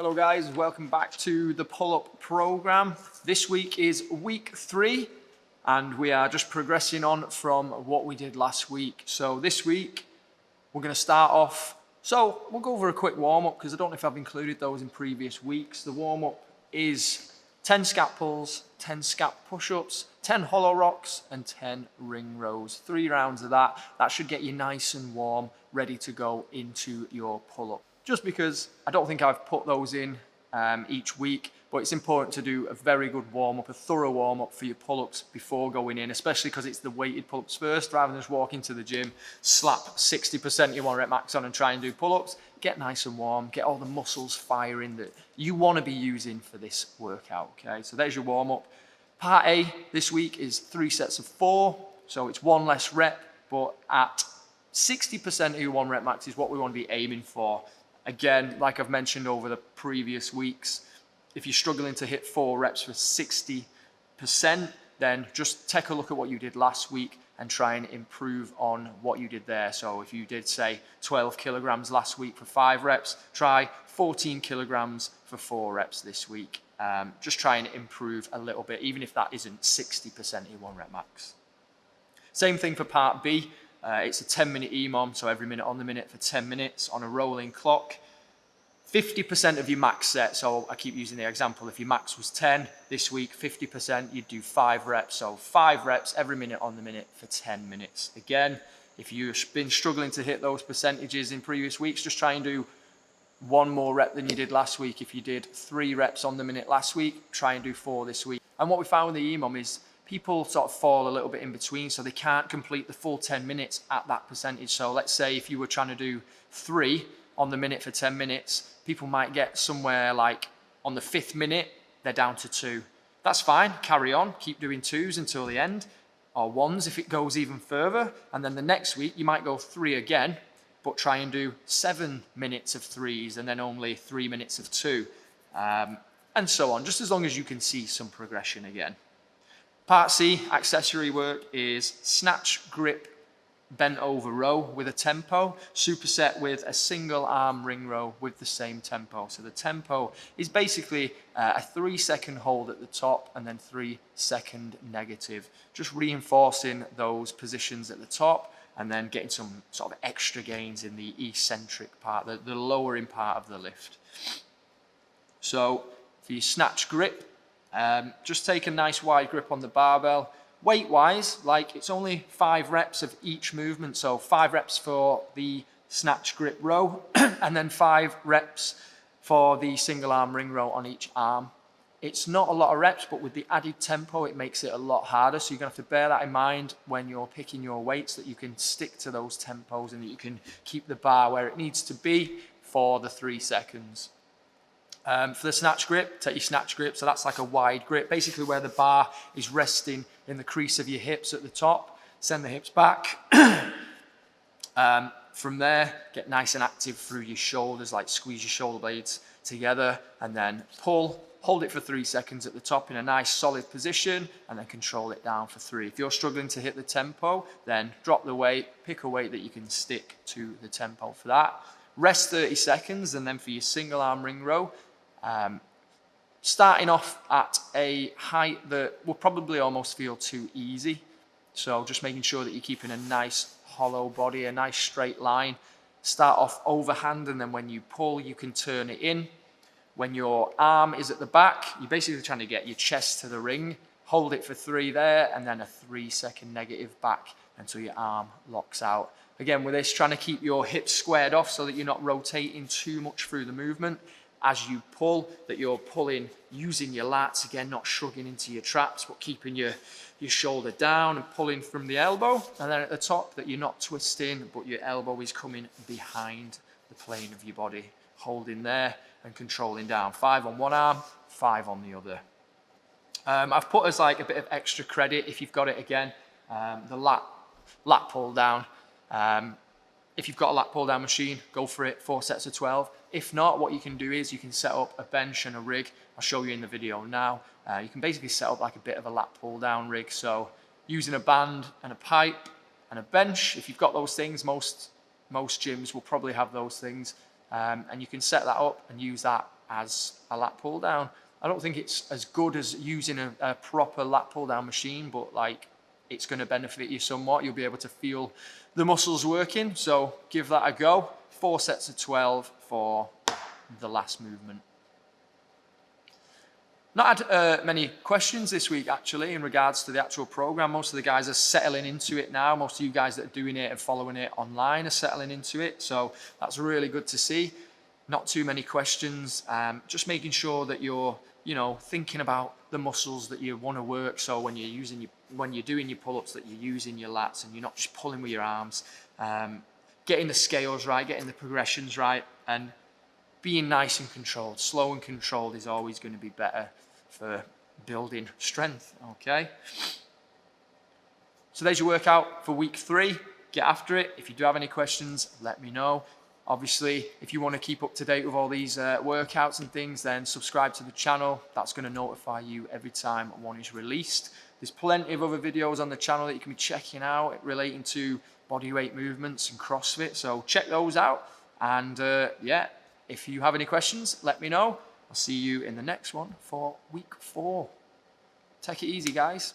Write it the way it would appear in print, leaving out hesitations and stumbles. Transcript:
Hello guys, welcome back to the pull-up program. This week is week 3 and we are just progressing on from what we did last week. So this week we're going to start off, so we'll go over a quick warm-up because I don't know if I've included those in previous weeks. The warm-up is 10 scap pulls, 10 scap push-ups, 10 hollow rocks and 10 ring rows. 3 rounds of that. That should get you nice and warm, ready to go into your pull-up. Just because I don't think I've put those in each week, but it's important to do a very good warm-up, a thorough warm-up for your pull-ups before going in, especially because it's the weighted pull-ups first, rather than just walk into the gym, slap 60% your 1 rep max on and try and do pull-ups. Get nice and warm, get all the muscles firing that you want to be using for this workout, okay? So there's your warm-up. Part A this week is 3 sets of 4, so it's 1 less rep, but at 60% of your 1 rep max is what we want to be aiming for. Again, like I've mentioned over the previous weeks, if you're struggling to hit 4 reps for 60%, then just take a look at what you did last week and try and improve on what you did there. So if you did, say, 12 kilograms last week for 5 reps, try 14 kilograms for 4 reps this week. Just try and improve a little bit, even if that isn't 60% of your 1 rep max. Same thing for part B. It's a 10-minute EMOM, so every minute on the minute for 10 minutes on a rolling clock. 50% of your max set, so I keep using the example, if your max was 10 this week, 50%, you'd do 5 reps. So 5 reps every minute on the minute for 10 minutes. Again, if you've been struggling to hit those percentages in previous weeks, just try and do 1 more rep than you did last week. If you did 3 reps on the minute last week, try and do 4 this week. And what we found with the EMOM is people sort of fall a little bit in between, so they can't complete the full 10 minutes at that percentage. So let's say if you were trying to do 3 on the minute for 10 minutes, people might get somewhere like on the 5th minute, they're down to 2. That's fine, carry on, keep doing 2s until the end, or 1s if it goes even further. And then the next week, you might go 3 again, but try and do 7 minutes of 3s and then only 3 minutes of 2, and so on, just as long as you can see some progression again. Part C, accessory work, is snatch grip bent over row with a tempo, superset with a single arm ring row with the same tempo. So the tempo is basically a 3-second hold at the top and then 3-second negative, just reinforcing those positions at the top and then getting some sort of extra gains in the eccentric part, the lowering part of the lift. So for your snatch grip, just take a nice wide grip on the barbell. Weight-wise, like it's only 5 reps of each movement, so 5 reps for the snatch grip row and then 5 reps for the single arm ring row on each arm. It's not a lot of reps, but with the added tempo, it makes it a lot harder. So you're going to have to bear that in mind when you're picking your weights, that you can stick to those tempos and that you can keep the bar where it needs to be for the 3 seconds. For the snatch grip, take your snatch grip, so that's like a wide grip, basically where the bar is resting in the crease of your hips at the top. Send the hips back. From there, get nice and active through your shoulders, like squeeze your shoulder blades together and then pull. Hold it for 3 seconds at the top in a nice solid position and then control it down for 3. If you're struggling to hit the tempo, then drop the weight, pick a weight that you can stick to the tempo for that. Rest 30 seconds and then for your single arm ring row, starting off at a height that will probably almost feel too easy. So just making sure that you're keeping a nice hollow body, a nice straight line. Start off overhand and then when you pull, you can turn it in. When your arm is at the back, you're basically trying to get your chest to the ring. Hold it for 3 there and then a 3-second negative back until your arm locks out. Again, with this, trying to keep your hips squared off so that you're not rotating too much through the movement. As you pull, that you're pulling using your lats, again, not shrugging into your traps, but keeping your shoulder down and pulling from the elbow. And then at the top, that you're not twisting, but your elbow is coming behind the plane of your body. Holding there and controlling down. 5 on one arm, 5 on the other. I've put as like a bit of extra credit, if you've got it again, the lat pull down. If you've got a lat pull down machine, go for it, 4 sets of 12. If not, what you can do is you can set up a bench and a rig. I'll show you in the video now. You can basically set up like a bit of a lat pull down rig. So using a band and a pipe and a bench, if you've got those things, most gyms will probably have those things. And you can set that up and use that as a lat pull down. I don't think it's as good as using a proper lat pull down machine, but like it's going to benefit you somewhat. You'll be able to feel the muscles working. So give that a go. 4 sets of 12 for the last movement. Not had many questions this week actually in regards to the actual program. Most of the guys are settling into it now. Most of you guys that are doing it and following it online are settling into it. So that's really good to see. Not too many questions. Just making sure that you're, you know, thinking about the muscles that you want to work. So when you're doing your pull-ups, that you're using your lats and you're not just pulling with your arms. Getting the scales right, getting the progressions right, and being nice and controlled. Slow and controlled is always going to be better for building strength, okay? So there's your workout for week 3. Get after it. If you do have any questions, let me know. Obviously, if you want to keep up to date with all these workouts and things, then subscribe to the channel. That's going to notify you every time one is released. There's plenty of other videos on the channel that you can be checking out relating to bodyweight movements and CrossFit. So check those out. And yeah, if you have any questions, let me know. I'll see you in the next one for week 4. Take it easy, guys.